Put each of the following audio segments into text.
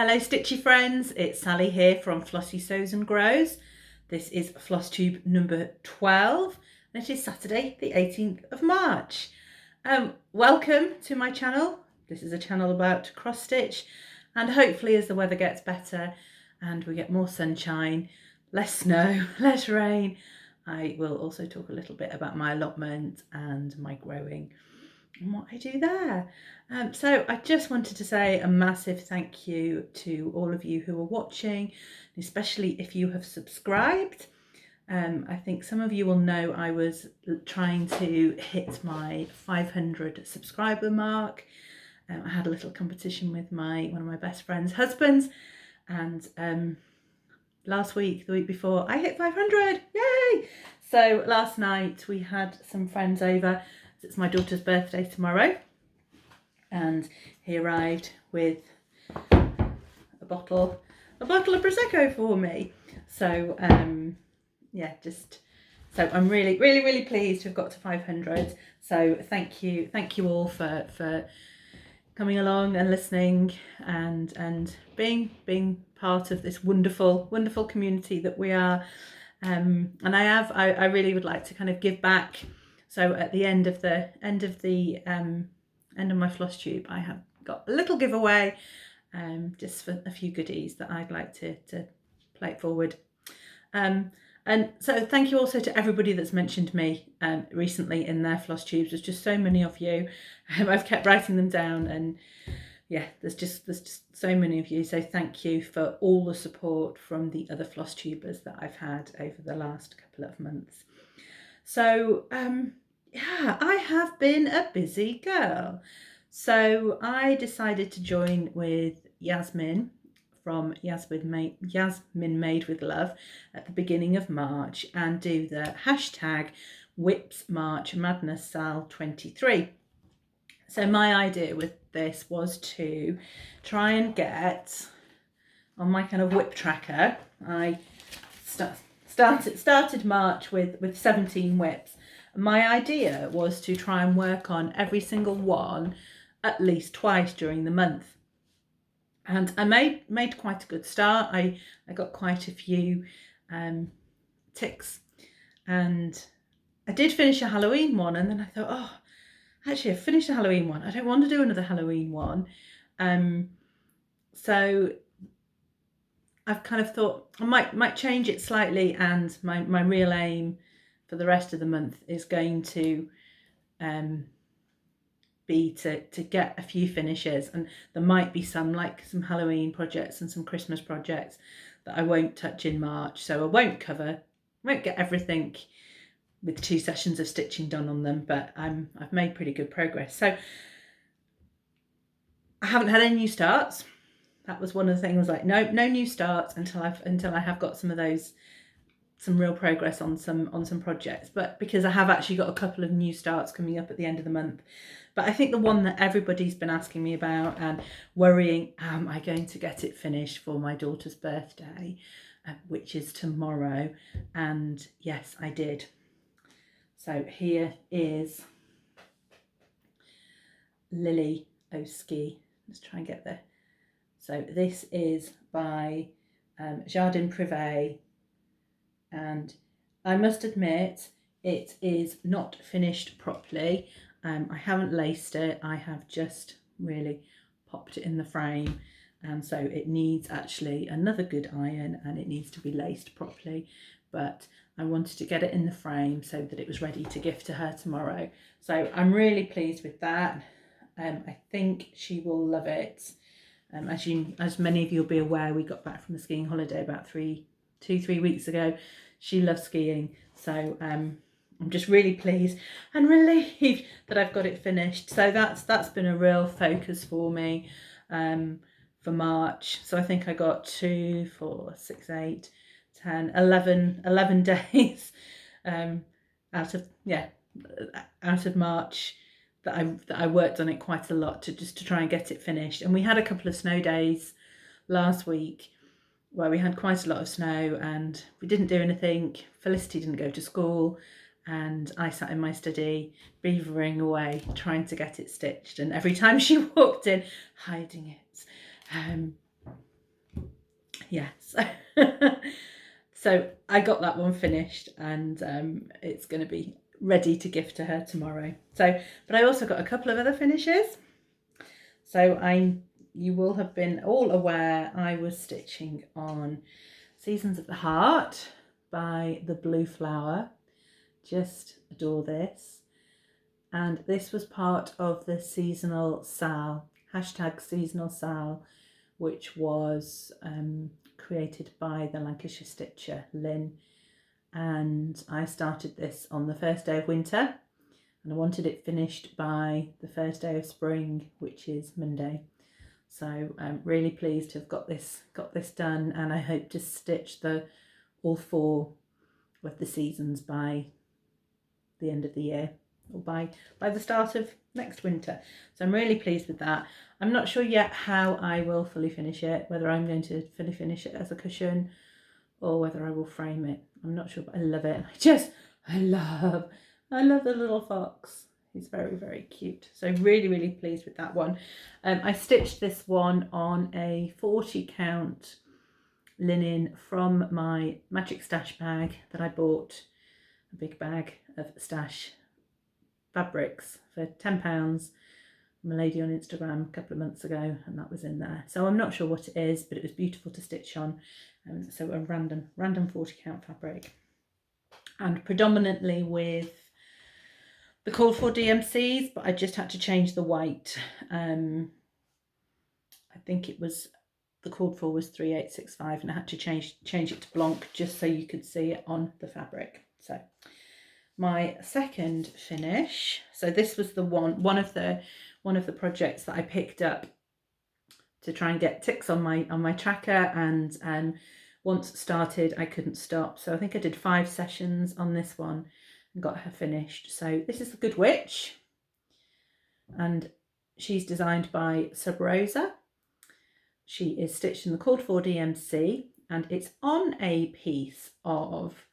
Hello Stitchy friends, it's Sally here from Flossie Sews and Grows. This is Flosstube number 12 and it is Saturday the 18th of March. Welcome to my channel. This is a channel about cross stitch, and hopefully as the weather gets better and we get more sunshine, less snow, less rain, I will also talk a little bit about my allotment and my growing and what I do there. So I just wanted to say a massive thank you to all of you who are watching, especially if you have subscribed. I think some of you will know I was trying to hit my 500 subscriber mark. I had a little competition with one of my best friend's husbands, and last week, the week before, I hit 500, yay! So last night we had some friends over. It's my daughter's birthday tomorrow, and he arrived with a bottle of Prosecco for me. So yeah, so I'm really pleased to have got to 500. So thank you all for coming along and listening and being part of this wonderful community that we are. And I really would like to kind of give back. So at the end of my floss tube, I have got a little giveaway, just for a few goodies that I'd like to play it forward. And so thank you also to everybody that's mentioned me recently in their floss tubes. There's just so many of you. I've kept writing them down, and yeah, there's just so many of you. So thank you for all the support from the other floss tubers that I've had over the last couple of months. So yeah, I have been a busy girl. So I decided to join with Yasmin from Yasmin Made with Love at the beginning of March and do the hashtag Whips March Madness Sal 23. So my idea with this was to try and get on my kind of whip tracker. I started March with 17 whips. My idea was to try and work on every single one at least twice during the month. And I made quite a good start. I got quite a few ticks, and I did finish a Halloween one, and then I thought, oh, actually I finished a Halloween one. I don't want to do another Halloween one. So I've kind of thought I might change it slightly, and my real aim for the rest of the month is going to be to get a few finishes, and there might be some Halloween projects and some Christmas projects that I won't touch in March, so I won't get everything with 2 sessions of stitching done on them, but I've made pretty good progress. So I haven't had any new starts. That was one of the things, like no new starts until I have got some real progress on some projects, but because I have actually got a couple of new starts coming up at the end of the month. But I think the one that everybody's been asking me about and worrying, am I going to get it finished for my daughter's birthday, which is tomorrow? And yes, I did. So here is Lily Oski. Let's try and get there. So this is by Jardin Privé, and I must admit it is not finished properly. I haven't laced it, I have just really popped it in the frame, and so it needs actually another good iron, and it needs to be laced properly, but I wanted to get it in the frame so that it was ready to gift to her tomorrow. So I'm really pleased with that. I think she will love it. As many of you will be aware, we got back from the skiing holiday about 3 weeks ago. She loves skiing, so I'm just really pleased and relieved that I've got it finished. So that's been a real focus for me for March. So I think I got 2, 4, 6, 8, 10, 11 days out of March that I worked on it quite a lot to try and get it finished. And we had a couple of snow days last week where we had quite a lot of snow and we didn't do anything. Felicity didn't go to school, and I sat in my study beavering away trying to get it stitched, and every time she walked in, hiding it. Yes. So I got that one finished, and it's going to be ready to gift to her tomorrow. So, but I also got a couple of other finishes. So you will have been all aware I was stitching on Seasons of the Heart by the Blue Flower. Just adore this. And this was part of the seasonal sale, #seasonal sale, which was created by the Lancashire stitcher Lynn, and I started this on the first day of winter, and I wanted it finished by the first day of spring, which is Monday. So I'm really pleased to have got this done, and I hope to stitch all 4 of the seasons by the end of the year, or by the start of next winter. So I'm really pleased with that. I'm not sure yet how I will fully finish it, whether I'm going to fully finish it as a cushion or whether I will frame it. I'm not sure, but I love it. I love the little fox. He's very, very cute. So really pleased with that one. I stitched this one on a 40 count linen from my Magic Stash bag that I bought, a big bag of stash fabrics for £10 from a lady on Instagram a couple of months ago, and that was in there. So I'm not sure what it is, but it was beautiful to stitch on. So a random 40 count fabric, and predominantly with the called for DMCs, but I just had to change the weight. I think it was, the called for was 3865, and I had to change it to Blanc just so you could see it on the fabric. So my second finish, so this was the one of the projects that I picked up to try and get ticks on my tracker, and once started I couldn't stop. So I think I did 5 sessions on this one and got her finished. So this is the Good Witch, and she's designed by Sub Rosa. She is stitched in the called for DMC, and it's on a piece of,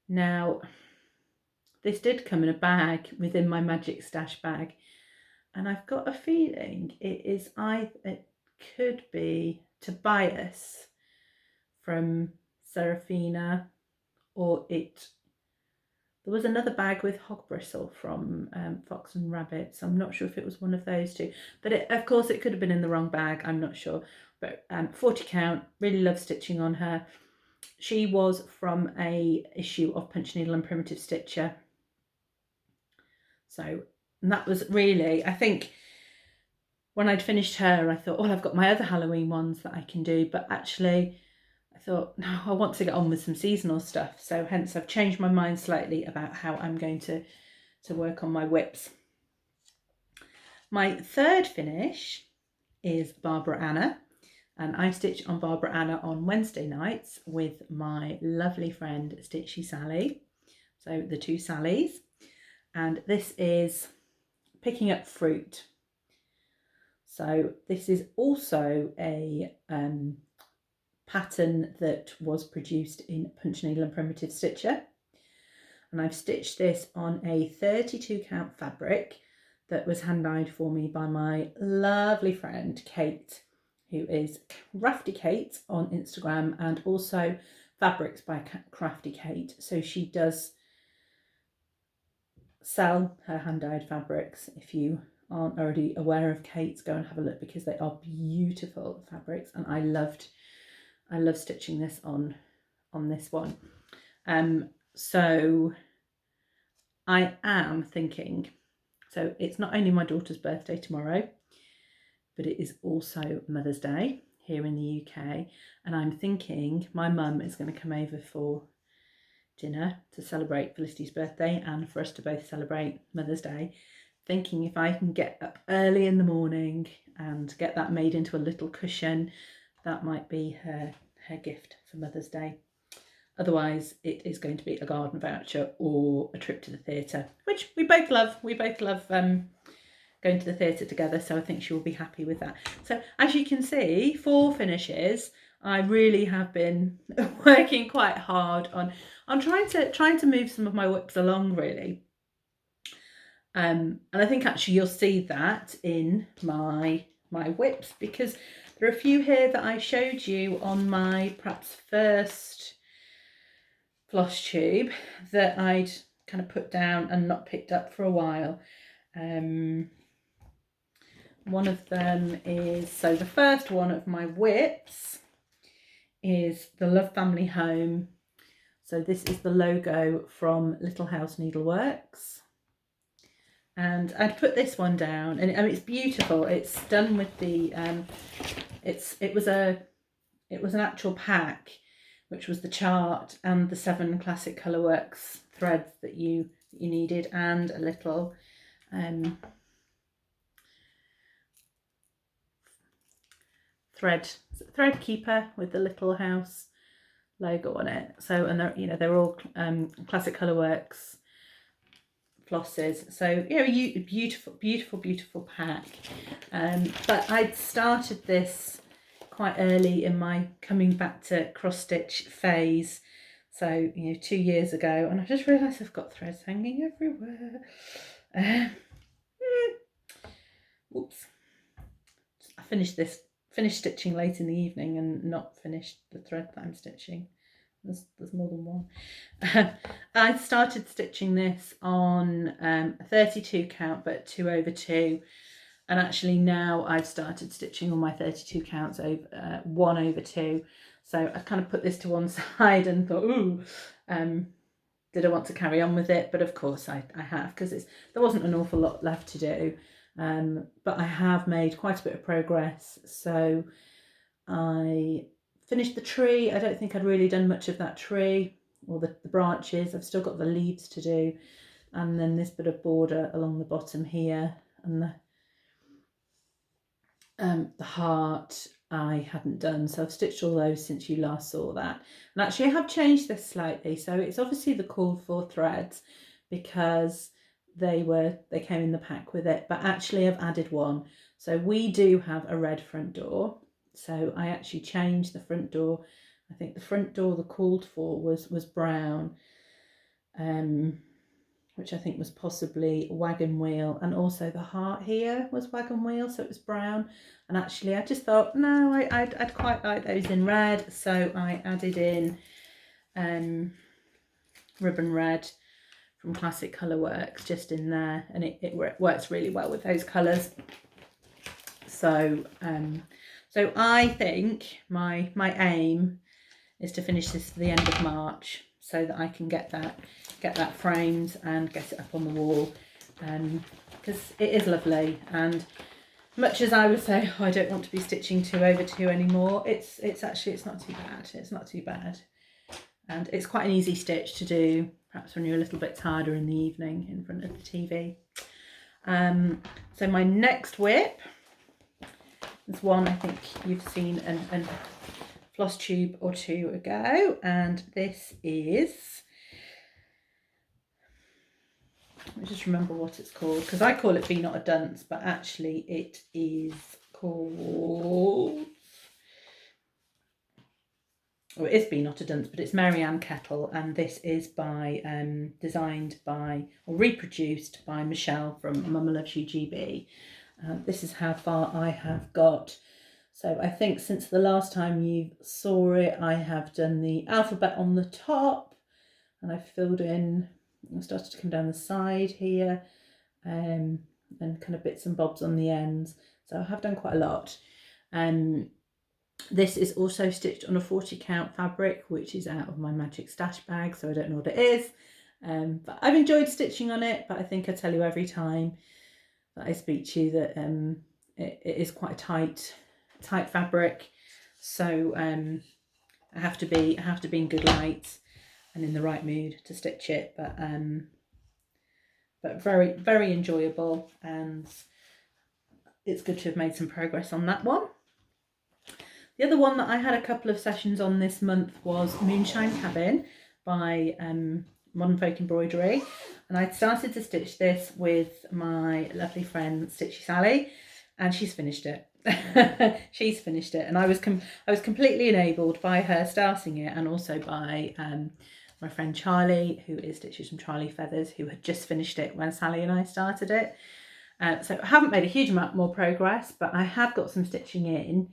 now this did come in a bag within my Magic Stash bag, and I've got a feeling it could be Tobias from Serafina, or there was another bag with hog bristle from Fox and Rabbit, so I'm not sure if it was one of those two, but of course it could have been in the wrong bag, I'm not sure. But 40 count, really love stitching on her. She was from a issue of Punch Needle and Primitive Stitcher. So, and that was really, I think when I'd finished her, I thought, well, I've got my other Halloween ones that I can do, but actually I thought, no, I want to get on with some seasonal stuff. So hence I've changed my mind slightly about how I'm going to work on my whips. My third finish is Barbara Anna, and I stitch on Barbara Anna on Wednesday nights with my lovely friend Stitchy Sally. So the 2 Sallys, and this is Picking Up Fruit. So this is also a pattern that was produced in Punch Needle and Primitive Stitcher, and I've stitched this on a 32 count fabric that was hand dyed for me by my lovely friend Kate, who is Crafty Kate on Instagram, and also Fabrics by Crafty Kate. So she does sell her hand dyed fabrics. If you aren't already aware of Kate, go and have a look, because they are beautiful fabrics, and I love stitching this on this one. So I am thinking, so it's not only my daughter's birthday tomorrow, but it is also Mother's Day here in the UK, and I'm thinking my mum is going to come over for dinner to celebrate Felicity's birthday and for us to both celebrate Mother's Day. Thinking if I can get up early in the morning and get that made into a little cushion, that might be her gift for Mother's Day. Otherwise it is going to be a garden voucher or a trip to the theatre, which we both love. We both love going to the theatre together, so I think she will be happy with that. So as you can see, 4 finishes. I really have been working quite hard on trying to move some of my whips along, really. And I think actually you'll see that in my whips, because There are a few here that I showed you on my perhaps first floss tube that I'd kind of put down and not picked up for a while. One of them is, so the first one of my whips is the Love Family Home. So this is the logo from Little House Needleworks. And I'd put this one down, and it's beautiful. It's done with the, it was an actual pack, which was the chart and the 7 classic Colourworks threads that you needed, and a little thread keeper with the Little House logo on it. So, and they're all classic Colourworks flosses. So beautiful pack. But I'd started this quite early in my coming back to cross stitch phase, so 2 years ago, and I just realised I've got threads hanging everywhere. Whoops. I finished stitching late in the evening and not finished the thread that I'm stitching. There's more than one. I started stitching this on a 32 count, but 2 over 2, and actually now I've started stitching on my 32 counts over 1 over 2. So I kind of put this to one side and thought, ooh, did I want to carry on with it? But of course I have, because there wasn't an awful lot left to do. But I have made quite a bit of progress. So I finished the tree. I don't think I'd really done much of that tree, or the branches. I've still got the leaves to do, and then this bit of border along the bottom here, and the heart I hadn't done. So I've stitched all those since you last saw that. And actually I have changed this slightly. So it's obviously the called for threads, because they came in the pack with it, but actually I've added one. So we do have a red front door. So I actually changed the front door. I think the front door, the called for was brown, which I think was possibly wagon wheel, and also the heart here was wagon wheel, so it was brown. And actually I just thought, no, I'd quite like those in red, so I added in ribbon red from Classic Colourworks just in there, and it works really well with those colours. So so I think my aim is to finish this for the end of March, so that I can get that framed and get it up on the wall, because it is lovely. And much as I would say, oh, I don't want to be stitching 2 over 2 anymore, it's not too bad. It's not too bad, and it's quite an easy stitch to do, perhaps when you're a little bit tired or in the evening in front of the TV. So my next whip is one I think you've seen a floss tube or 2 ago, and this is, let me just remember what it's called, because I call it Be Not a Dunce, but actually it is called, or it is Be Not a Dunce, but it's Marianne Kettle, and this is designed by, or reproduced by Michelle from Mama Loves You GB. This is how far I have got. So I think since the last time you saw it, I have done the alphabet on the top, and I've filled in, I started to come down the side here, and kind of bits and bobs on the ends. So I have done quite a lot. This is also stitched on a 40 count fabric, which is out of my magic stash bag, so I don't know what it is. But I've enjoyed stitching on it, but I think I tell you every time that I speak to you that it is quite a tight fabric, so I have to be in good light and in the right mood to stitch it, but very, very enjoyable, and it's good to have made some progress on that one. The other one that I had a couple of sessions on this month was Moonshine Cabin by Modern Folk Embroidery, and I started to stitch this with my lovely friend Stitchy Sally, and she's finished it. She's finished it, and I was completely enabled by her starting it, and also by my friend Charlie, who is Stitches from Charlie Feathers, who had just finished it when Sally and I started it. So I haven't made a huge amount more progress, but I have got some stitching in.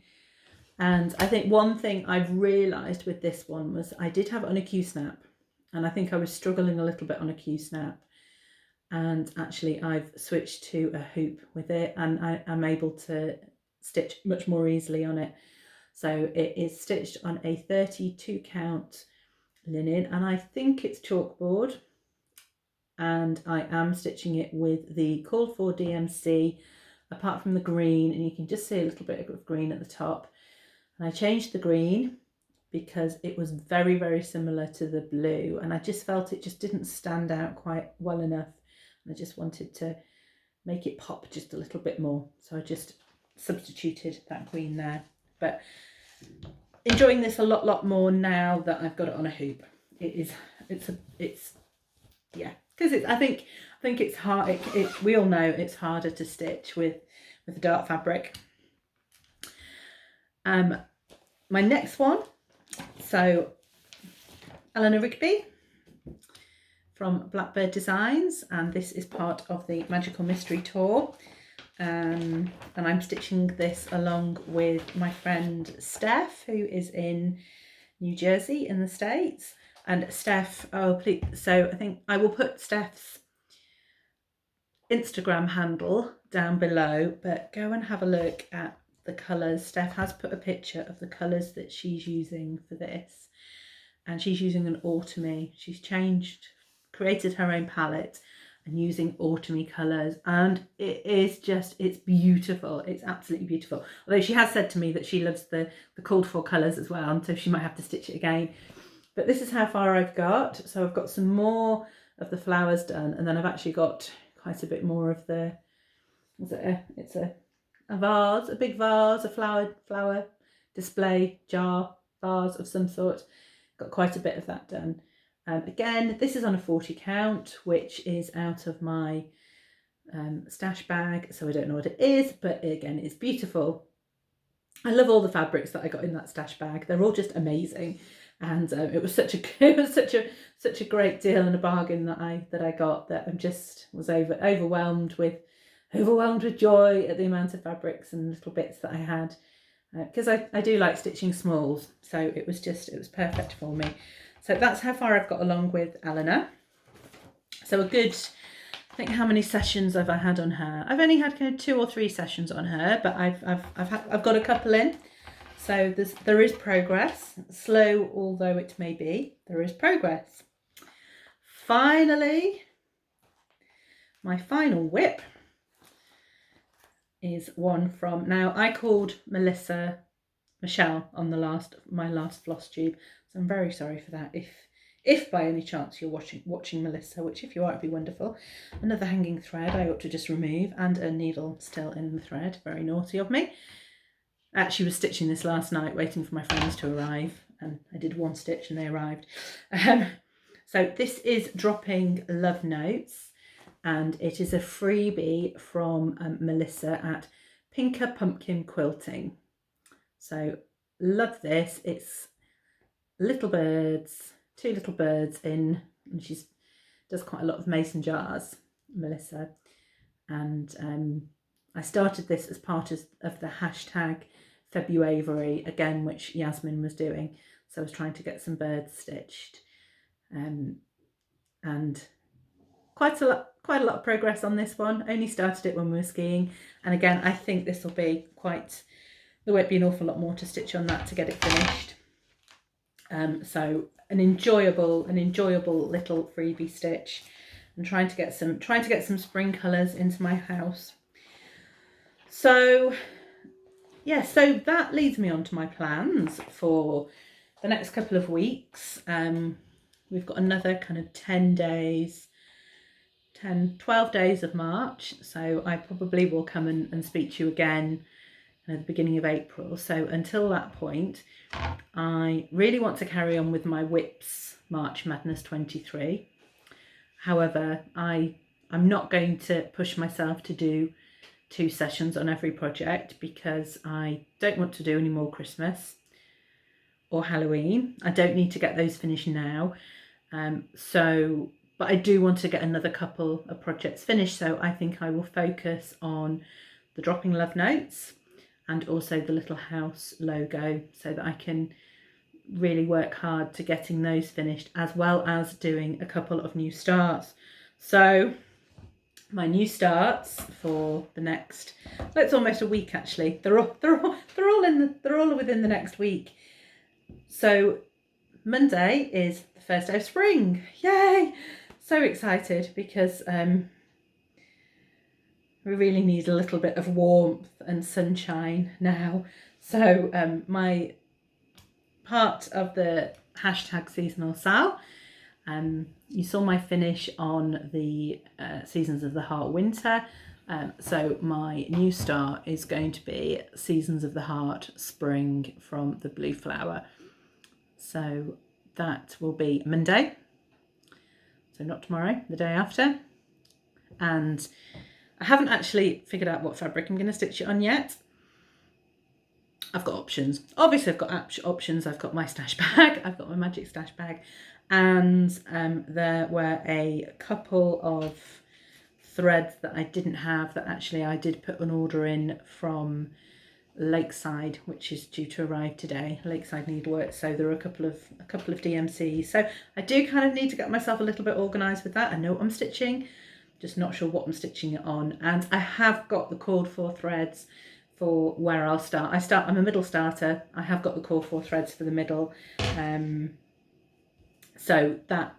And I think one thing I've realised with this one was I did have it on a Q-snap, and I think I was struggling a little bit on a Q-snap, and actually I've switched to a hoop with it, and I'm able to stitch much more easily on it. So it is stitched on a 32 count linen, and I think it's chalkboard, and I am stitching it with the called for DMC apart from the green, and you can just see a little bit of green at the top. And I changed the green because it was very, very similar to the blue, and I just felt it just didn't stand out quite well enough. And I just wanted to make it pop just a little bit more. So I just substituted that green there. But enjoying this a lot more now that I've got it on a hoop. It's yeah, because I think it's hard. We all know it's harder to stitch with dark fabric. My next one, so Eleanor Rigby from Blackbird Designs, and this is part of the Magical Mystery Tour, and I'm stitching this along with my friend Steph, who is in New Jersey in the States. And Steph, oh please, so I think I will put Steph's Instagram handle down below, but go and have a look at the colours. Steph has put a picture of the colours that she's using for this, and she's using an autumny. She's created her own palette and using autumny colours, and it's beautiful. It's absolutely beautiful. Although she has said to me that she loves the called for colours as well, and so she might have to stitch it again. But this is how far I've got. So I've got some more of the flowers done, and then I've actually got quite a bit more of the, it's a vase, a big vase, a flower display jar vase of some sort. Got quite a bit of that done. Again, this is on a 40 count, which is out of my stash bag, so I don't know what it is, but again, it's beautiful. I love all the fabrics that I got in that stash bag. They're all just amazing, and it was such a great deal and a bargain that I got, that I just was overwhelmed with joy at the amount of fabrics and little bits that I had, because I do like stitching smalls, so it was perfect for me. So that's how far I've got along with Eleanor. So a good, I think, how many sessions have I had on her? I've only had kind of 2 or 3 sessions on her, but I've got a couple in. So there is progress, slow although it may be, there is progress. Finally, my final whip is one from, now I called Michelle on my last Flosstube, so I'm very sorry for that. If by any chance you're watching Melissa, which if you are, it'd be wonderful. Another hanging thread I ought to just remove, and a needle still in the thread. Very naughty of me. I actually was stitching this last night, waiting for my friends to arrive, and I did 1 stitch and they arrived. So this is Dropping Love Notes, and it is a freebie from Melissa at Pinker Pumpkin Quilting. So love this. It's little birds, 2 little birds in, and she does quite a lot of mason jars, Melissa. And I started this as part of the hashtag February again, which Yasmin was doing. So I was trying to get some birds stitched, and quite a lot of progress on this one. Only started it when we were skiing, and again, I think this will be there won't be an awful lot more to stitch on that to get it finished. So an enjoyable little freebie stitch, and trying to get some spring colours into my house. So yeah, so that leads me on to my plans for the next couple of weeks. We've got another kind of 12 days of March, so I probably will come and speak to you again at the beginning of April. So until that point, I really want to carry on with my WIPS March Madness 23. However, I'm not going to push myself to do 2 sessions on every project, because I don't want to do any more Christmas or Halloween. I don't need to get those finished now. But I do want to get another couple of projects finished, so I think I will focus on the Dropping Love Notes and also the little house logo, so that I can really work hard to getting those finished, as well as doing a couple of new starts. So my new starts for the next, well, it's almost a week actually. They're all within the next week. So Monday is the first day of spring. Yay! So excited, because we really need a little bit of warmth and sunshine now. So my part of the hashtag seasonal sal, you saw my finish on the Seasons of the Heart winter. So my new start is going to be Seasons of the Heart spring from the blue flower. So that will be Monday. So not tomorrow, the day after. And I haven't actually figured out what fabric I'm going to stitch it on yet. I've got options. Obviously I've got options. I've got my stash bag. I've got my magic stash bag. And there were a couple of threads that I didn't have that actually I did put an order in from Lakeside, which is due to arrive today. Lakeside Needlework. So there are a couple of DMCs. So I do kind of need to get myself a little bit organised with that. I know what I'm stitching, just not sure what I'm stitching it on. And I have got the called for threads for where I'll start. I'm a middle starter. I have got the called for threads for the middle. So that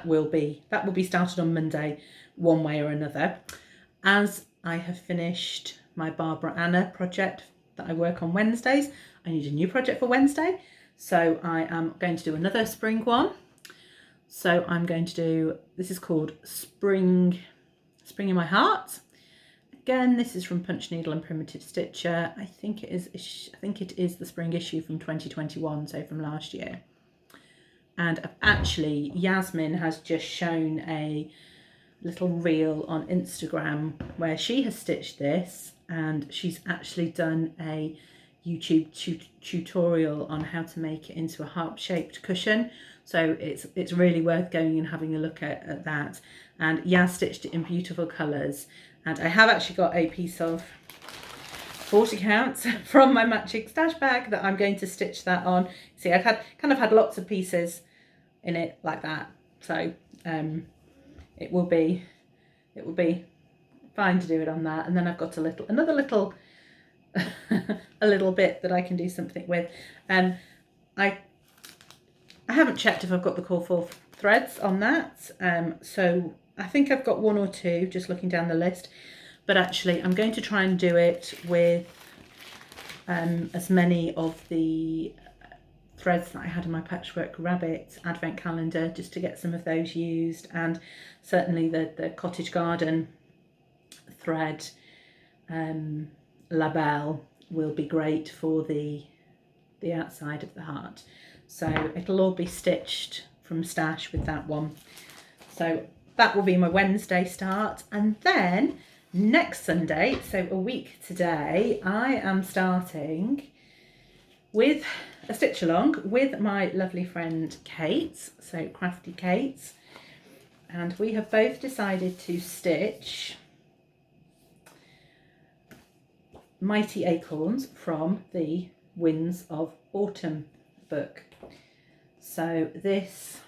will be started on Monday, one way or another. As I have finished my Barbara Anna project that I work on Wednesdays, I need a new project for Wednesday. So I am going to do another spring one. So I'm going to do, this is called Spring in My Heart. Again, this is from Punch Needle and Primitive Stitcher. I think it is the spring issue from 2021, so from last year. And actually, Yasmin has just shown a little reel on Instagram where she has stitched this, and she's actually done a YouTube tutorial on how to make it into a heart-shaped cushion. So it's really worth going and having a look at that. And Yas stitched it in beautiful colours. And I have actually got a piece of 40 counts from my matching stash bag that I'm going to stitch that on. See, I've had lots of pieces in it like that. So it will be fine to do it on that. And then I've got another little a little bit that I can do something with. I haven't checked if I've got the call for threads on that. So I think I've got one or two, just looking down the list. But actually, I'm going to try and do it with as many of the threads that I had in my Patchwork Rabbit advent calendar, just to get some of those used. And certainly the Cottage Garden thread label will be great for the outside of the heart. So it'll all be stitched from stash with that one. So that will be my Wednesday start. And then next Sunday, so a week today, I am starting with a stitch along with my lovely friend Kate, so Crafty Kate. And we have both decided to stitch Mighty Acorns from the Winds of Autumn book. So this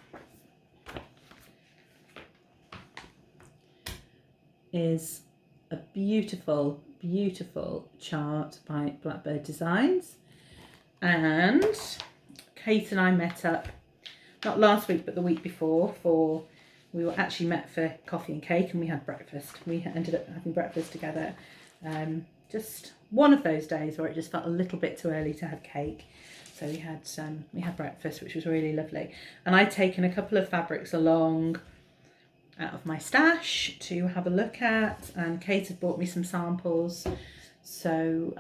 is a beautiful, beautiful chart by Blackbird Designs. And Kate and I met up, not last week, but the week before, we were actually met for coffee and cake, and we had breakfast. We ended up having breakfast together. Just one of those days where it just felt a little bit too early to have cake. So we had breakfast, which was really lovely. And I'd taken a couple of fabrics along out of my stash to have a look at, and Kate had brought me some samples. So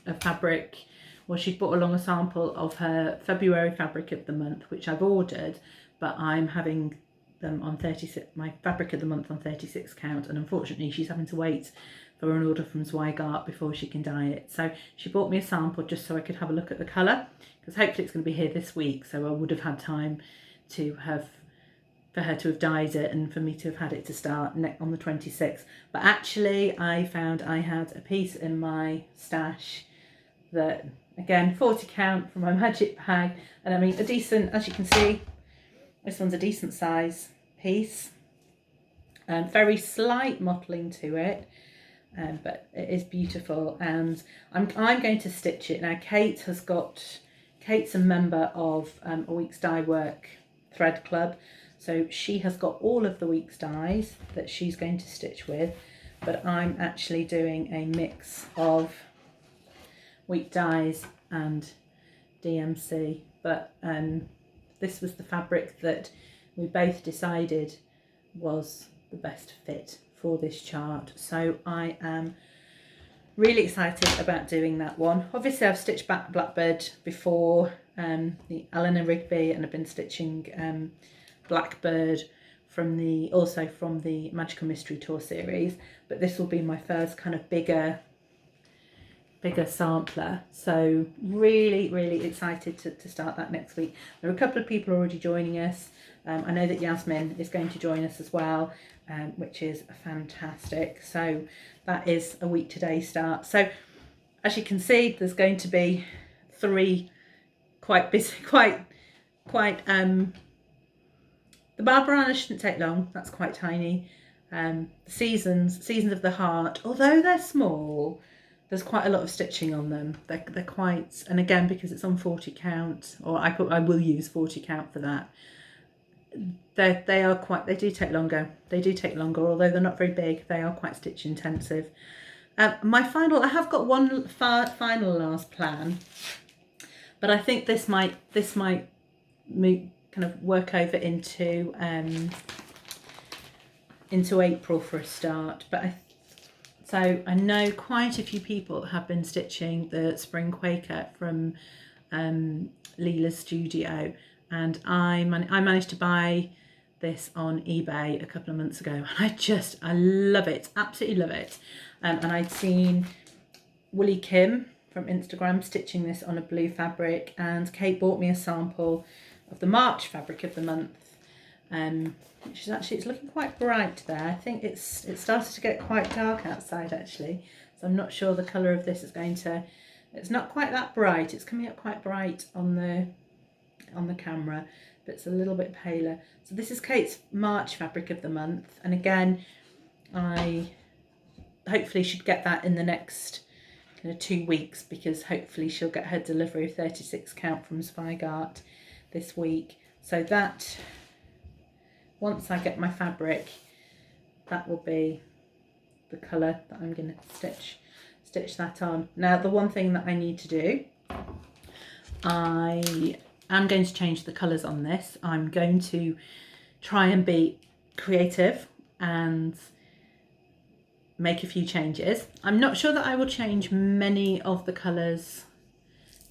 a fabric, well, she'd brought along a sample of her February fabric of the month, which I've ordered, but I'm having them on 36, my fabric of the month on 36 count, and unfortunately she's having to wait for an order from Zweigart before she can dye it. So she bought me a sample just so I could have a look at the colour, because hopefully it's going to be here this week, so I would have had time to have for her to have dyed it and for me to have had it to start on the 26th. But actually I found I had a piece in my stash that, again, 40 count from my magic bag, and I mean a decent, as you can see, this one's a decent size piece, very slight mottling to it, but it is beautiful, and I'm going to stitch it now. Kate's a member of a Week's Dye Work thread club, so she has got all of the week's dyes that she's going to stitch with, but I'm actually doing a mix of week dyes and DMC. But this was the fabric that we both decided was the best fit for this chart, so I am really excited about doing that one. Obviously I've stitched back Blackbird before, the Eleanor Rigby, and I've been stitching Blackbird also from the Magical Mystery Tour series, but this will be my first kind of bigger sampler, so really excited to start that next week. There are a couple of people already joining us. I know that Yasmin is going to join us as well, which is fantastic. So that is a week today start. So as you can see, there's going to be 3 quite busy, the Barbarana shouldn't take long, that's quite tiny. Seasons of the Heart, although they're small, there's quite a lot of stitching on them. They're quite, and again, because it's on 40 count, or I will use 40 count for that. They do take longer. Although they're not very big, they are quite stitch intensive. I have got one final last plan, but I think this might move, kind of work over into April for a start. But so I know quite a few people have been stitching the Spring Quaker from Leela's studio, and I managed to buy this on eBay a couple of months ago, and I love it, absolutely love it. And I'd seen Woolly Kim from Instagram stitching this on a blue fabric, and Kate bought me a sample of the March fabric of the month, which is actually, it's looking quite bright there. I think it started to get quite dark outside actually, so I'm not sure the colour of this is going to, it's not quite that bright, it's coming up quite bright on the camera, but it's a little bit paler. So this is Kate's March fabric of the month, and again I hopefully should get that in the next kind of 2 weeks, because hopefully she'll get her delivery of 36 count from Zweigart this week. So that, once I get my fabric, that will be the colour that I'm going to stitch that on. Now the one thing that I need to do, I am going to change the colours on this. I'm going to try and be creative and make a few changes. I'm not sure that I will change many of the colours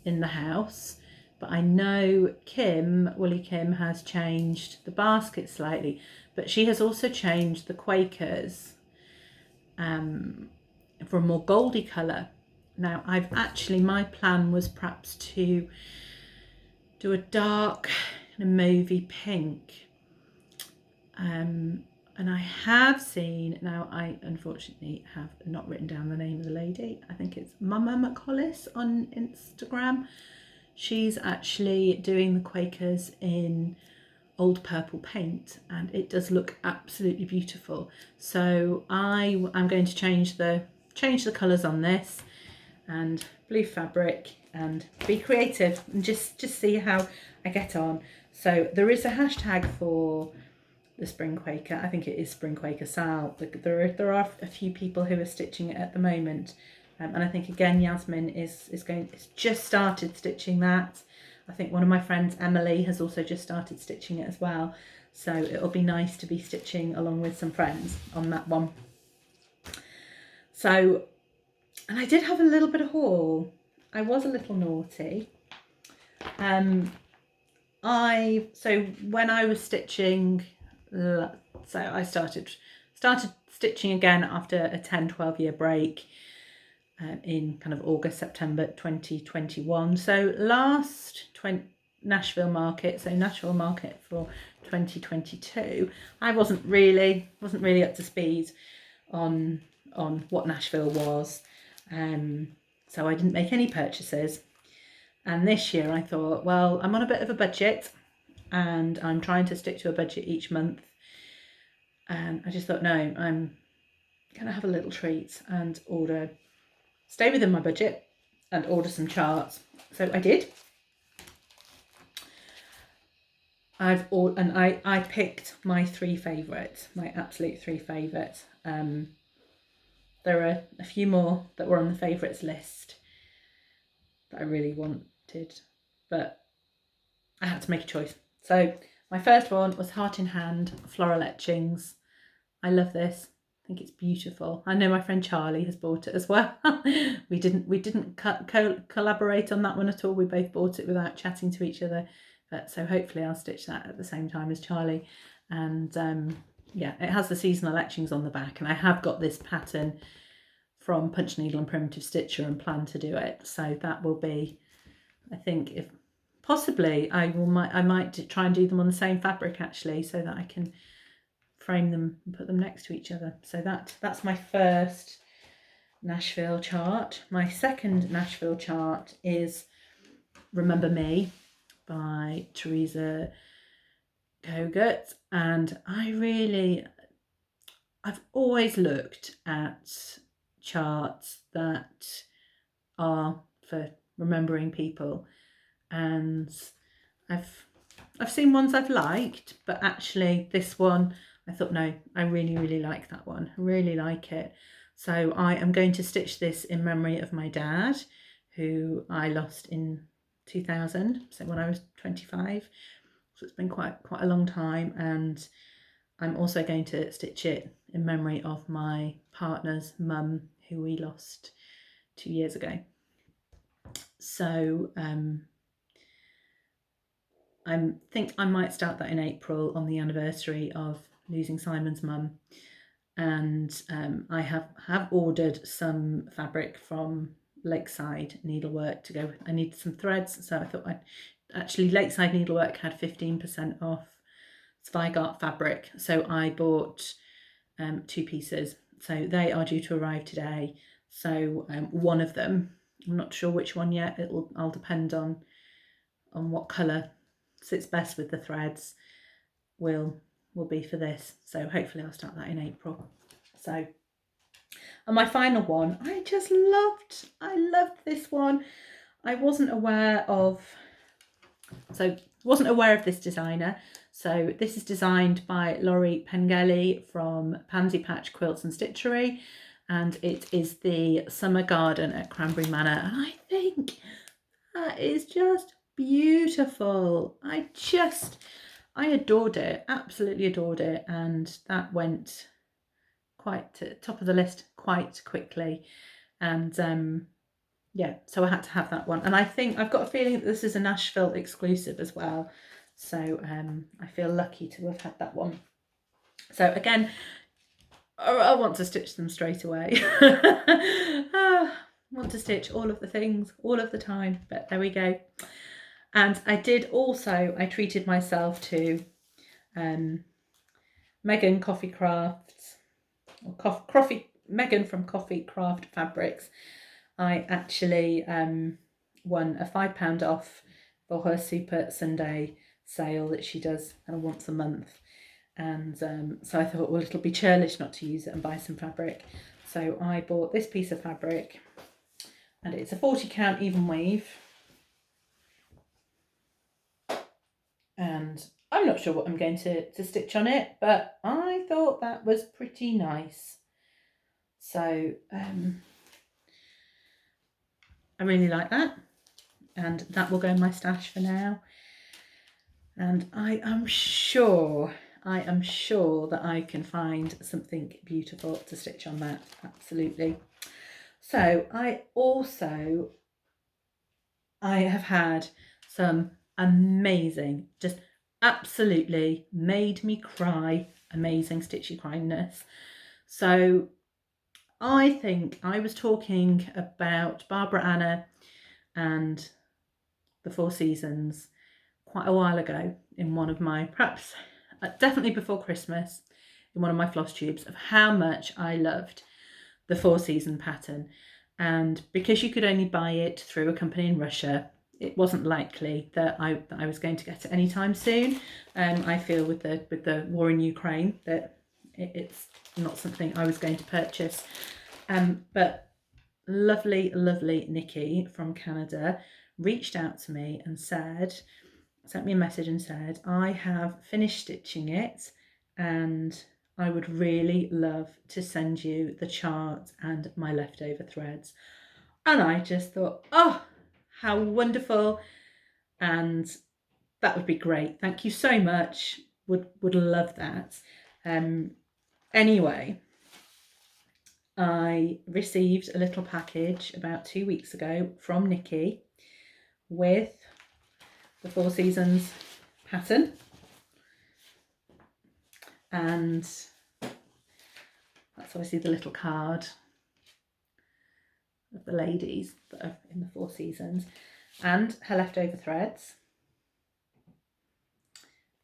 in the house, but I know Woolly Kim has changed the basket slightly, but she has also changed the Quakers for a more goldy colour. Now my plan was perhaps to do a dark kind of mauvey pink, and I have seen, now I unfortunately have not written down the name of the lady, I think it's Mama McCollis on Instagram. She's actually doing the Quakers in old purple paint, and it does look absolutely beautiful. So I'm going to change the colours on this, and blue fabric, and be creative and just see how I get on. So there is a hashtag for the Spring Quaker. I think it is Spring Quaker Sal. There are a few people who are stitching it at the moment, and I think again Yasmin is just started stitching that. I think one of my friends, Emily, has also just started stitching it as well. So it'll be nice to be stitching along with some friends on that one. So, and I did have a little bit of haul. I was a little naughty. So when I was stitching, so I started stitching again after a 10-12 year break in kind of August, September 2021. So last Nashville Market, so Nashville Market for 2022, I wasn't really up to speed on what Nashville was, so I didn't make any purchases. And this year I thought, well, I'm on a bit of a budget and I'm trying to stick to a budget each month, and I just thought, no, I'm gonna have a little treat and stay within my budget and order some charts. So I did. I picked my three favourites, my absolute three favourites. There are a few more that were on the favourites list that I really wanted, but I had to make a choice. So my first one was Heart in Hand Floral Etchings. I love this. I think it's beautiful. I know my friend Charlie has bought it as well. we didn't collaborate on that one at all. We both bought it without chatting to each other. But so hopefully I'll stitch that at the same time as Charlie. And yeah, it has the seasonal etchings on the back, and I have got this pattern from Punch Needle and Primitive Stitcher and plan to do it. So that will be, I think, if possibly I might try and do them on the same fabric actually, so that I can frame them and put them next to each other. So that's my first Nashville chart. My second Nashville chart is Remember Me by Teresa Kogut, and I've always looked at charts that are for remembering people, and I've seen ones I've liked, but actually this one I thought, no, I really like that one. I really like it. So I am going to stitch this in memory of my dad, who I lost in 2000, so when I was 25. So it's been quite a long time, and I'm also going to stitch it in memory of my partner's mum, who we lost 2 years ago. So I think I might start that in April on the anniversary of losing Simon's mum, and I have ordered some fabric from Lakeside Needlework to go with. I need some threads, so I thought Lakeside Needlework had 15% off Zweigart fabric, so I bought 2 pieces. So they are due to arrive today. So one of them, I'm not sure which one yet. I'll depend on what colour sits best with the threads. Will be for this. So hopefully I'll start that in April. So, and my final one, I loved this one. I wasn't aware of this designer. So this is designed by Laurie Pengelly from Pansy Patch Quilts and Stitchery, and it is the Summer Garden at Cranberry Manor, and I think that is just beautiful. I adored it, absolutely adored it, and that went quite to top of the list quite quickly. And yeah, so I had to have that one, and I think I've got a feeling that this is a Nashville exclusive as well. So I feel lucky to have had that one. So again, I want to stitch them straight away. I want to stitch all of the things all of the time, but there we go. And I treated myself to Megan Coffee Crafts, or Megan from Coffee Craft Fabrics. I actually won a £5 off for her Super Sunday sale that she does once a month. And so I thought, well, it'll be churlish not to use it and buy some fabric. So I bought this piece of fabric, and it's a 40 count even weave. And I'm not sure what I'm going to stitch on it, but I thought that was pretty nice. So I really like that, and that will go in my stash for now. And I am sure that I can find something beautiful to stitch on that, absolutely. So I have had some amazing, just absolutely made me cry, amazing stitchy kindness. So I think I was talking about Barbara Anna and the Four Seasons quite a while ago in one of my, perhaps definitely before Christmas, in one of my floss tubes, of how much I loved the 4-season pattern. And because you could only buy it through a company in Russia, it wasn't likely that I was going to get it anytime soon. I feel with the war in Ukraine that it's not something I was going to purchase. But lovely Nikki from Canada reached out to me and sent me a message and said, I have finished stitching it and I would really love to send you the chart and my leftover threads. And I just thought, oh, how wonderful. And that would be great. Thank you so much. Would love that. Anyway, I received a little package about 2 weeks ago from Nikki with the 4 Seasons pattern, and that's obviously the little card of the ladies that are in the 4 Seasons, and her leftover threads,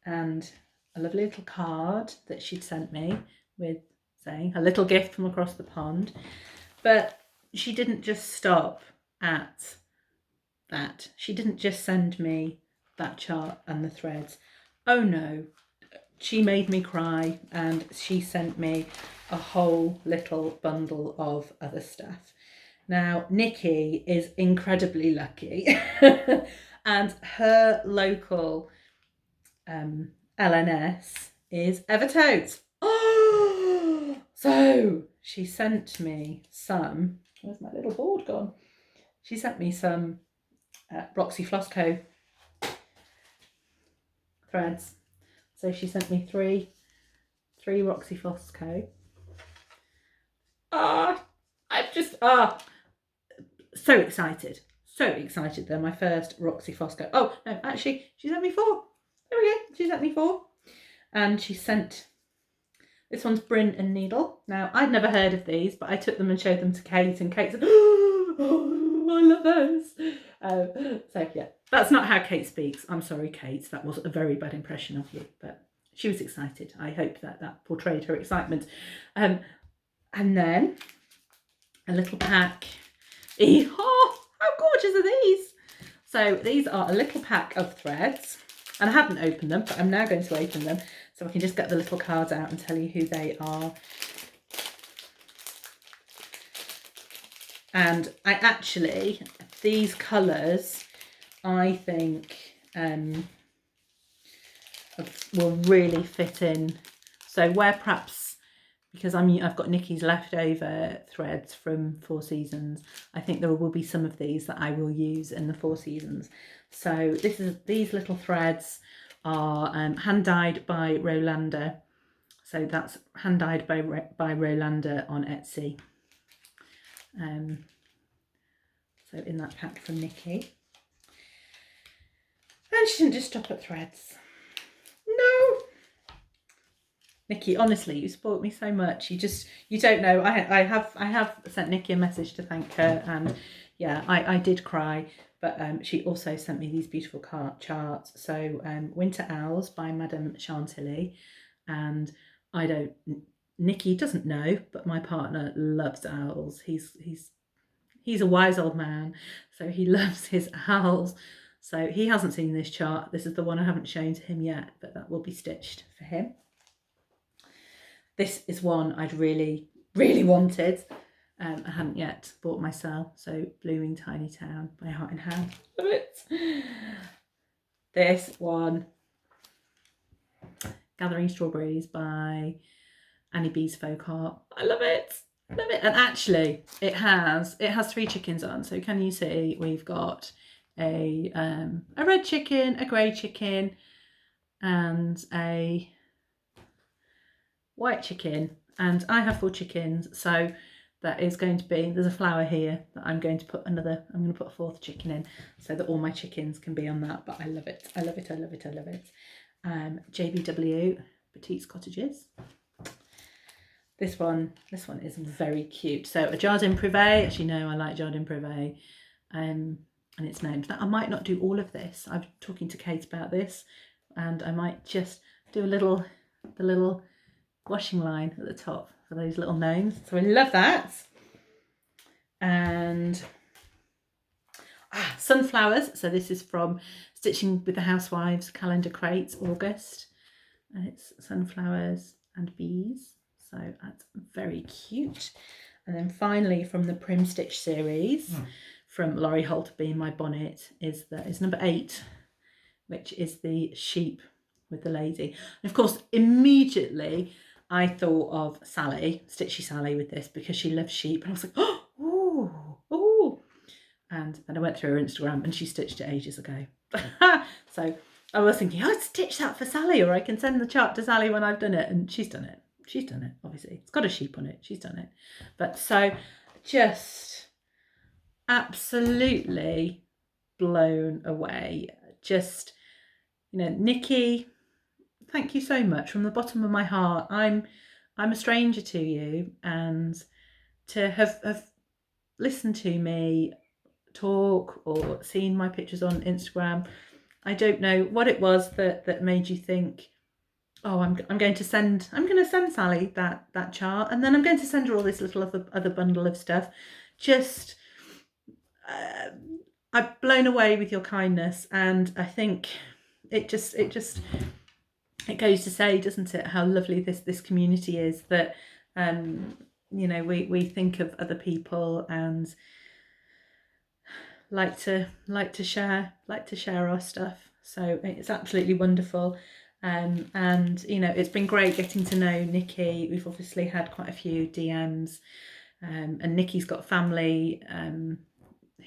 and a lovely little card that she'd sent me with saying a little gift from across the pond. But she didn't just stop at that. She didn't just send me that chart and the threads. Oh no, she made me cry, and she sent me a whole little bundle of other stuff. Now, Nikki is incredibly lucky and her local LNS is Evertote. Oh, so she sent me some, where's my little board gone? She sent me some Roxy Flossco threads. So she sent me three Roxy Flossco. I'm just so excited. So excited. They're my first Roxy Flossco. Oh no, actually she sent me 4. There we go. She sent me 4. And she sent, this one's Brin and Needle. Now, I'd never heard of these, but I took them and showed them to Kate, and Kate said, oh, I love those. So yeah, that's not how Kate speaks. I'm sorry, Kate. That was a very bad impression of you, but she was excited. I hope that portrayed her excitement. And then a little pack. Oh, how gorgeous are these? So these are a little pack of threads. And I haven't opened them, but I'm now going to open them so I can just get the little cards out and tell you who they are. And I actually, these colours, I think will really fit in. So where perhaps, because I've got Nikki's leftover threads from 4 Seasons, I think there will be some of these that I will use in the 4 Seasons. So these little threads are hand dyed by Rolanda. So that's hand dyed by Rolanda on Etsy. So in that pack from Nikki. And she didn't just stop at threads. No. Nikki, honestly, you support me so much. You don't know. I have sent Nikki a message to thank her, and yeah, I did cry. But she also sent me these beautiful charts. So Winter Owls by Madame Chantilly. And Nikki doesn't know, but my partner loves owls. He's a wise old man, so he loves his owls. So he hasn't seen this chart. This is the one I haven't shown to him yet, but that will be stitched for him. This is one I'd really wanted. I hadn't yet bought myself. So Blooming Tiny Town by Heart in Hand. Love it. This one, Gathering Strawberries by Annie B's Folk Art. I love it. Love it. And actually it has 3 chickens on. So can you see we've got a red chicken, a grey chicken, and a white chicken. And I have 4 chickens, so that is going to be, there's a flower here that I'm going to put I'm going to put a 4th chicken in so that all my chickens can be on that. But I love it. I love it. I love it. I love it. JBW Petites Cottages. This one is very cute. So a Jardin Privé. As you know, I like Jardin Privé. And it's named. Now, I might not do all of this. I'm talking to Kate about this, and I might just do the little washing line at the top for those little gnomes. So I love that. And sunflowers. So this is from Stitching with the Housewives calendar crates, August. And it's sunflowers and bees. So that's very cute. And then finally from the Prim Stitch series, from Laurie Holt Be My Bonnet, is number 8, which is the sheep with the lady. And of course, immediately I thought of Sally, Stitchy Sally, with this because she loves sheep. And I was like, oh. And I went through her Instagram and she stitched it ages ago. So I was thinking, I'd stitch that for Sally, or I can send the chart to Sally when I've done it. And she's done it. She's done it, obviously. It's got a sheep on it. She's done it. But so just absolutely blown away. Just, Nikki, thank you so much from the bottom of my heart. I'm a stranger to you, and to have listened to me talk or seen my pictures on Instagram, I don't know what it was that made you think, oh, I'm going to send Sally that chart, and then I'm going to send her all this little other bundle of stuff. Just I'm blown away with your kindness, and I think it goes to say, doesn't it, how lovely this community is, that we think of other people and like to share our stuff. So it's absolutely wonderful. And it's been great getting to know Nikki. We've obviously had quite a few DMs, and Nikki's got family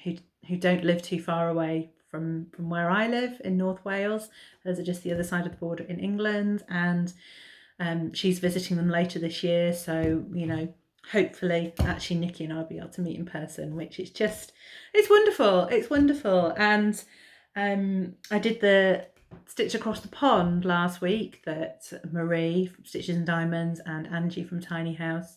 who don't live too far away from where I live in North Wales. Those are just the other side of the border in England, and she's visiting them later this year. So hopefully actually Nikki and I'll be able to meet in person, which is just, it's wonderful. And I did the Stitch Across the Pond last week that Marie from Stitches and Diamonds and Angie from Tiny House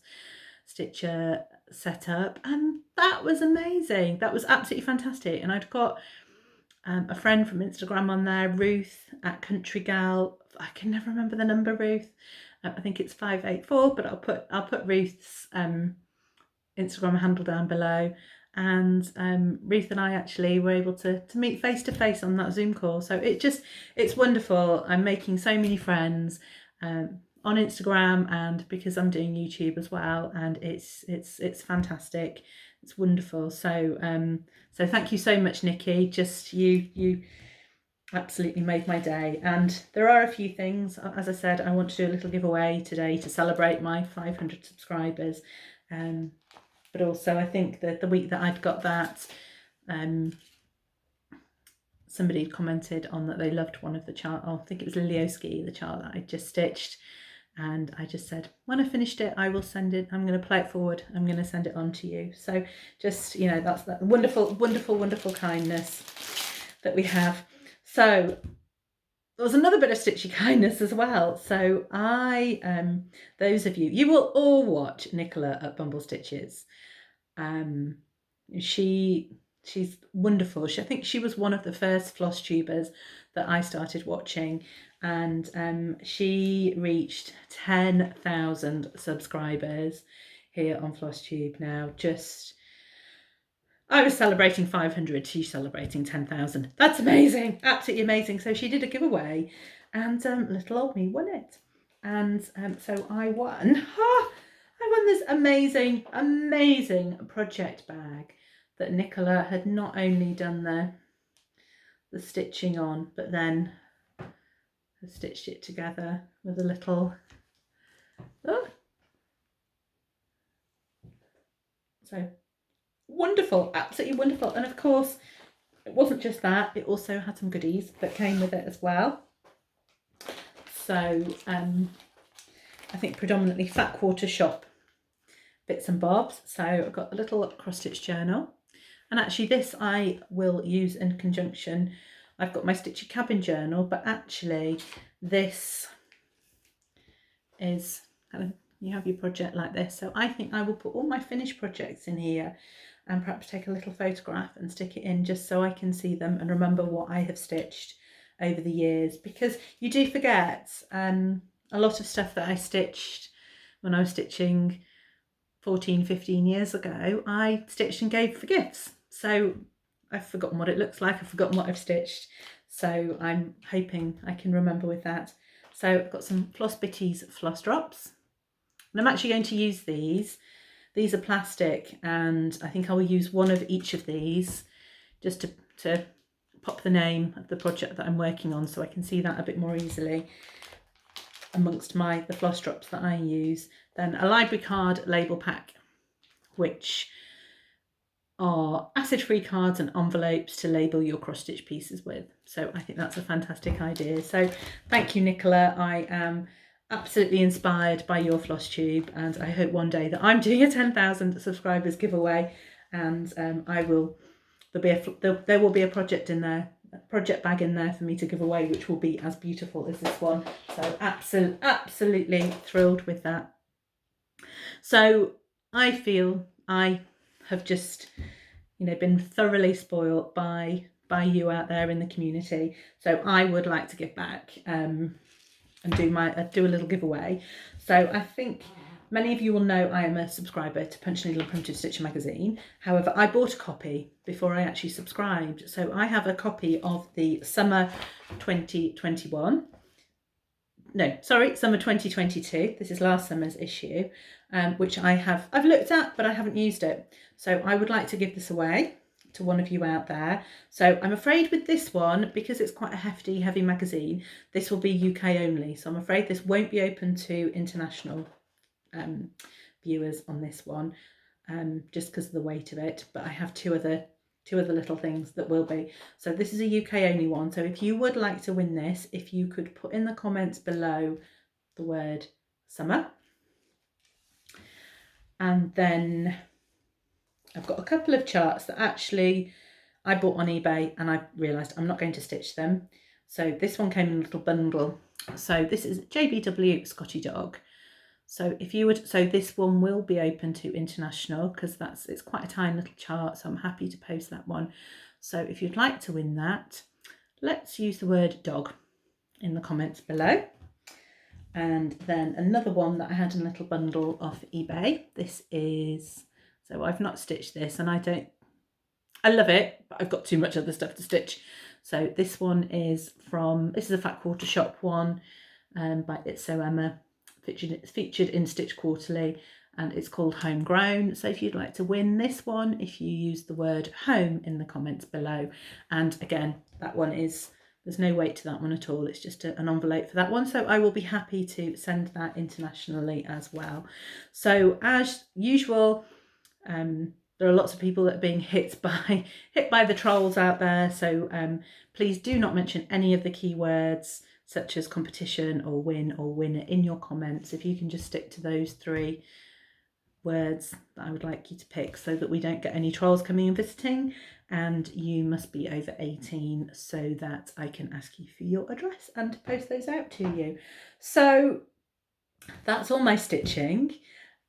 Stitcher set up, and that was amazing. That was absolutely fantastic. And I'd got a friend from Instagram on there, Ruth at Country Gal. I can never remember the number, Ruth. I think it's 584, but I'll put Ruth's Instagram handle down below. And Ruth and I actually were able to meet face to face on that Zoom call. So it's wonderful. I'm making so many friends on Instagram, and because I'm doing YouTube as well, and it's fantastic. It's wonderful. So thank you so much, Nikki. Just you absolutely made my day. And there are a few things, as I said, I want to do a little giveaway today to celebrate my 500 subscribers. But also I think that the week that I'd got that, somebody commented on that they loved one of the chart. I think it was Lilioski, the chart that I just stitched. And I just said, when I finished it, I will send it. I'm going to play it forward. I'm going to send it on to you. So just, that's that wonderful kindness that we have. So there was another bit of stitchy kindness as well. So those of you, you will all watch Nicola at Bumble Stitches. She's wonderful. I think she was one of the first Flosstubers that I started watching, and she reached 10,000 subscribers here on Flosstube now. I was celebrating 500, she's celebrating 10,000. That's amazing, absolutely amazing. So she did a giveaway, and little old me won it. And so I won this amazing project bag that Nicola had not only done the stitching on, but then has stitched it together with a little, so wonderful, absolutely wonderful. And of course, it wasn't just that, it also had some goodies that came with it as well. So I think predominantly Fat Quarter Shop bits and bobs. So I've got a little cross stitch journal, and actually this I will use in conjunction. I've got my Stitchy Cabin journal, but actually this is, you have your project like this. So I think I will put all my finished projects in here and perhaps take a little photograph and stick it in, just so I can see them and remember what I have stitched over the years, because you do forget a lot of stuff that I stitched when I was stitching 14, 15 years ago, I stitched and gave for gifts. So I've forgotten what it looks like, I've forgotten what I've stitched. So I'm hoping I can remember with that. So I've got some Floss Bitties floss drops. And I'm actually going to use these. These are plastic, and I think I will use one of each of these just to pop the name of the project that I'm working on, so I can see that a bit more easily amongst the floss drops that I use. Then a library card label pack, which are acid-free cards and envelopes to label your cross-stitch pieces with. So I think that's a fantastic idea. So thank you, Nicola. I am absolutely inspired by your Flosstube, and I hope one day that I'm doing a 10,000 subscribers giveaway, and there will be a project in there, a project bag in there for me to give away, which will be as beautiful as this one. So absolutely thrilled with that. So I feel I have just, been thoroughly spoiled by you out there in the community. So I would like to give back and do a little giveaway. So I think many of you will know I am a subscriber to Punch Needle and Primitive Stitcher magazine. However, I bought a copy before I actually subscribed. So I have a copy of the summer 2021. No, sorry, summer 2022. This is last summer's issue, which I've looked at, but I haven't used it. So I would like to give this away to one of you out there. So I'm afraid with this one, because it's quite a heavy magazine, this will be UK only. So I'm afraid this won't be open to international viewers on this one, just because of the weight of it. But I have two other little things that will be. So this is a UK only one. So if you would like to win this, if you could put in the comments below the word summer. And then I've got a couple of charts that actually I bought on eBay, and I realised I'm not going to stitch them. So this one came in a little bundle. So this is JBW Scotty Dog. So this one will be open to international, because it's quite a tiny little chart, so I'm happy to post that one. So if you'd like to win that, let's use the word dog in the comments below. And then another one that I had in a little bundle off eBay. So I've not stitched this, and I love it, but I've got too much other stuff to stitch. So this one is a Fat Quarter Shop one by It's So Emma. Featured in Stitch Quarterly, and it's called Homegrown. So if you'd like to win this one, if you use the word home in the comments below. And again, there's no weight to that one at all. It's just an envelope for that one. So I will be happy to send that internationally as well. So as usual, there are lots of people that are being hit by the trolls out there. So please do not mention any of the keywords such as competition or winner in your comments. If you can just stick to those 3 words that I would like you to pick, so that we don't get any trolls coming and visiting. And you must be over 18 so that I can ask you for your address and post those out to you. So that's all my stitching.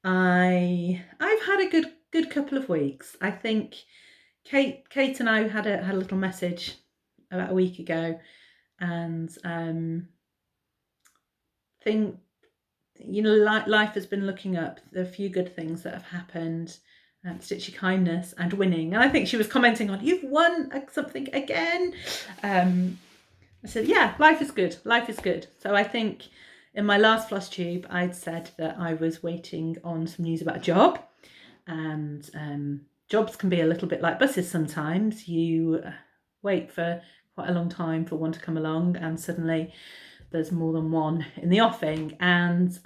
I've had a good couple of weeks. I think Kate and I had a little message about a week ago, and life has been looking up. There are a few good things that have happened, Stitchy kindness and winning. And I think she was commenting on, you've won something again. I said, yeah, life is good. So I think in my last Flosstube, I'd said that I was waiting on some news about a job, and jobs can be a little bit like buses sometimes. You wait for quite a long time for one to come along, and suddenly there's more than one in the offing. And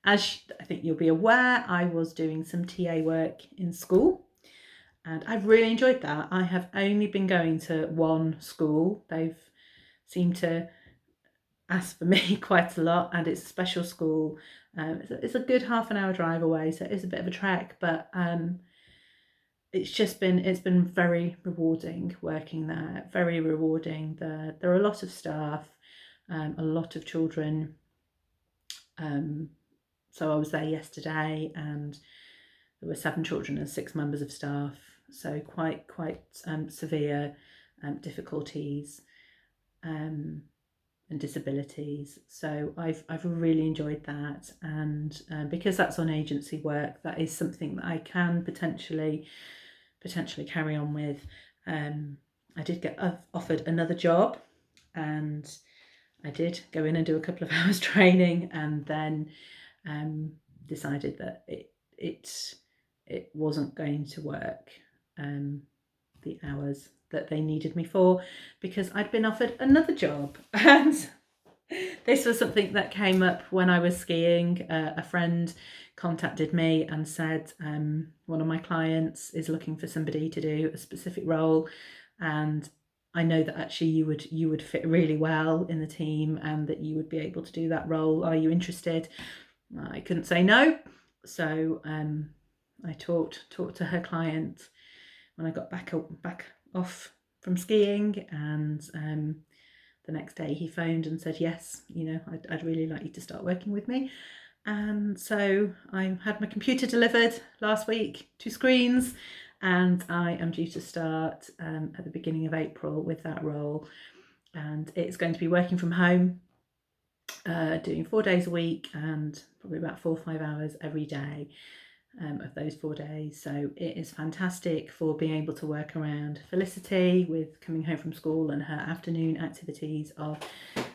as I think you'll be aware, I was doing some TA work in school, and I've really enjoyed that. I have only been going to one school. They've seemed to ask for me quite a lot, and it's a special school. It's a good half an hour drive away, so it is a bit of a trek, but it's been very rewarding working there. Very rewarding. There are a lot of staff, a lot of children. So I was there yesterday, and there were 7 children and 6 members of staff. So quite severe difficulties. and disabilities. So I've really enjoyed that, and because that's on agency work, that is something that I can potentially carry on with. I did get offered another job, and I did go in and do a couple of hours training, and then decided that it wasn't going to work, the hours that they needed me for, because I'd been offered another job. And this was something that came up when I was skiing. A friend contacted me and said, one of my clients is looking for somebody to do a specific role, and I know that actually you would fit really well in the team, and that you would be able to do that role. Are you interested? I couldn't say no. So I talked to her client when I got back off from skiing, and the next day he phoned and said, yes, I'd really like you to start working with me. And so I had my computer delivered last week, 2 screens, and I am due to start at the beginning of April with that role. And it's going to be working from home, doing 4 days a week, and probably about 4 or 5 hours every day of those 4 days. So it is fantastic for being able to work around Felicity with coming home from school, and her afternoon activities are,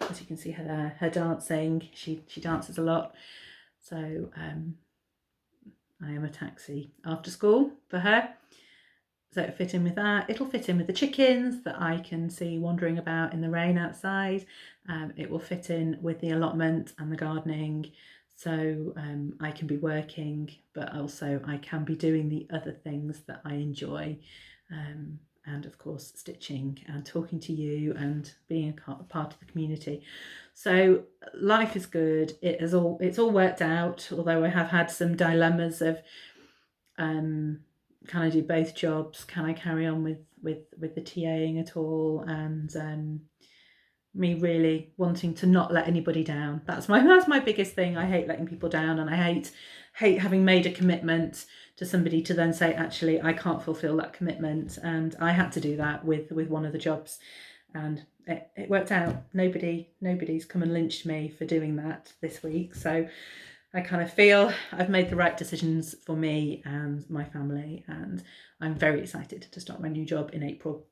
as you can see her there, her dancing. She dances a lot. So I am a taxi after school for her. So it'll fit in with that. It'll fit in with the chickens that I can see wandering about in the rain outside. It will fit in with the allotment and the gardening. So I can be working, but also I can be doing the other things that I enjoy. And of course, stitching and talking to you and being a part of the community. So life is good. It's all worked out, although I have had some dilemmas of, can I do both jobs? Can I carry on with the TAing at all? And me really wanting to not let anybody down. That's my biggest thing. I hate letting people down, and I hate having made a commitment to somebody to then say, actually, I can't fulfill that commitment. And I had to do that with one of the jobs, and it worked out. Nobody's come and lynched me for doing that this week. So I kind of feel I've made the right decisions for me and my family, and I'm very excited to start my new job in April.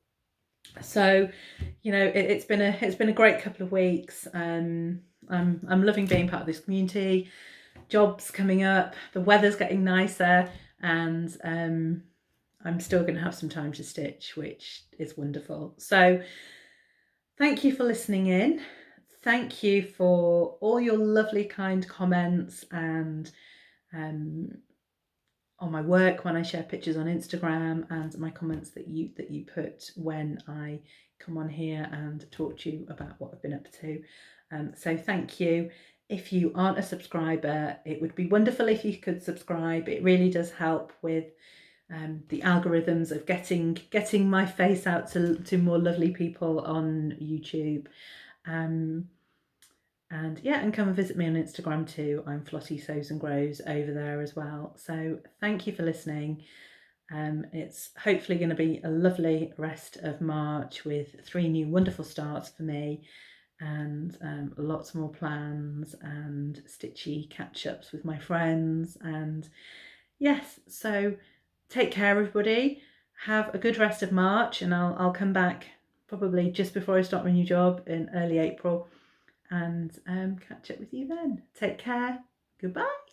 So, it's been a great couple of weeks. I'm loving being part of this community. Jobs coming up, the weather's getting nicer, and I'm still going to have some time to stitch, which is wonderful. So thank you for listening in. Thank you for all your lovely, kind comments, and on my work when I share pictures on Instagram, and my comments that you put when I come on here and talk to you about what I've been up to. So thank you. If you aren't a subscriber, it would be wonderful if you could subscribe. It really does help with the algorithms of getting my face out to more lovely people on YouTube. And yeah, and come and visit me on Instagram too. I'm Flossie Sews and Grows over there as well. So thank you for listening. It's hopefully going to be a lovely rest of March with 3 new wonderful starts for me, and lots more plans and stitchy catch-ups with my friends. And yes, so take care, everybody. Have a good rest of March, and I'll come back probably just before I start my new job in early April, and catch up with you then. Take care. Goodbye.